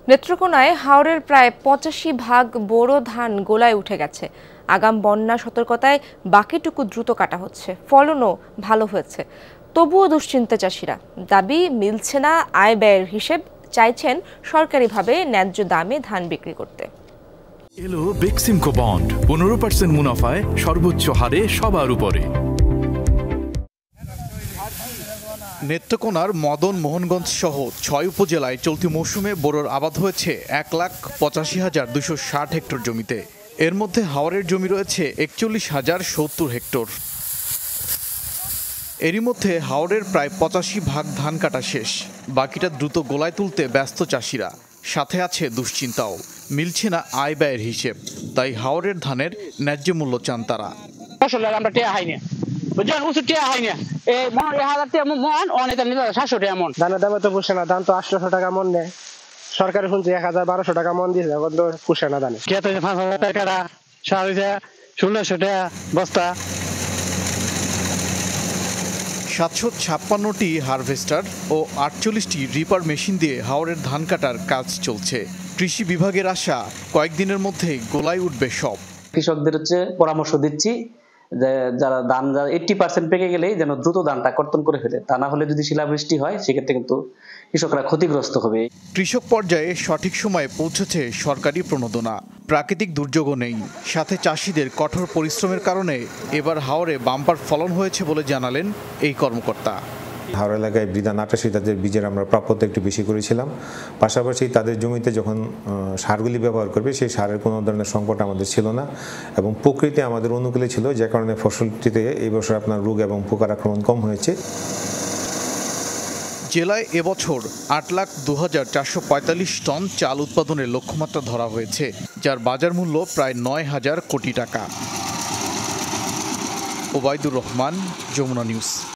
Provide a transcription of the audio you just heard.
নেত্রকোনায় হাওরের প্রায় ৮৫ ভাগ বোরো ধান গোলায় উঠে গেছে। আগাম বন্যা সতর্কতায় বাকিটুকু দ্রুত কাটা হচ্ছে। ফলনও ভালো হয়েছে, তবুও দুশ্চিন্তা চাষিরা। দাবি মিলছে না আয় ব্যয়ের হিসেব, চাইছেন সরকারিভাবে ন্যায্য দামে ধান বিক্রি করতে। এলো বেক্সিমকো বন্ড 15% মুনাফায় সর্বোচ্চ হারে সবার উপরে। নেত্রকোনার মদন মোহনগঞ্জ সহ ৬ উপজেলায় চলতি মৌসুমে বোরোর আবাদ হয়েছে ১,৮৫,২৬০ হেক্টর জমিতে। এর মধ্যে হাওরের জমি রয়েছে ৪১,০৭০ হেক্টর। এরই মধ্যে হাওরের প্রায় ৮৫ ভাগ ধান কাটা শেষ, বাকিটা দ্রুত গোলায় তুলতে ব্যস্ত চাষিরা। সাথে আছে দুশ্চিন্তাও, মিলছে না আয় ব্যয়ের হিসেব। তাই হাওরের ধানের ন্যায্য মূল্য চান তারা। আমরা টেয়া হাই না, বুঝছেন, উঁচু টেয়া হাই না, এই মন ১,০০০ টাকা মন, অনেক ৭০০ টাকা মন। ধানের দামে তো পুষে না, ধান তো ৮০০ টাকা মন নেয়। সরকারি শুনছি ১,০০০-১,২০০ টাকা মন দিয়েছে, পুষে না ধানে। খেতে ৫,০০০ টাকা, সার হয়েছে ১৬০০ টাকা বস্তা। ৭৫৬টি হারভেস্টার ও ৪৮টি রিপার মেশিন দিয়ে হাওরের ধান কাটার কাজ চলছে। কৃষি বিভাগের আশা, কয়েকদিনের মধ্যেই গোলায় উঠবে সব। কৃষকদের পরামর্শ দিচ্ছি যে যারা 80% পেকে গেলেই যেন দ্রুত ধানটা কর্তন করে ফেলে, তা না হলে যদি শিলাবৃষ্টি হয় সেক্ষেত্রে কিন্তু কৃষকরা ক্ষতিগ্রস্ত হবে। কৃষক পর্যায়ে সঠিক সময়ে পৌঁছেছে সরকারি প্রণোদনা। প্রাকৃতিক দুর্যোগও নেই, সাথে চাষিদের কঠোর পরিশ্রমের কারণে এবার হাওরে বাম্পার ফলন হয়েছে বলে জানালেন এই কর্মকর্তা। হাওড়া এলাকায় বিধান ৮৮ তাদের বীজের আমরা প্রাপ্যতা একটু বেশি করেছিলাম। পাশাপাশি তাদের জমিতে যখন সারগুলি ব্যবহার করবে সেই সারের কোনো ধরনের সংকট আমাদের ছিল না এবং প্রকৃতি আমাদের অনুকূলে ছিল, যে কারণে ফসলটিতে এই বছর আপনার রোগ এবং পোকার আক্রমণ কম হয়েছে। জেলায় এবছর ৮,২,৪৪৫ টন চাল উৎপাদনের লক্ষ্যমাত্রা ধরা হয়েছে, যার বাজার মূল্য প্রায় ৯,০০০ কোটি টাকা। ওবায়দুর রহমান, যমুনা নিউজ।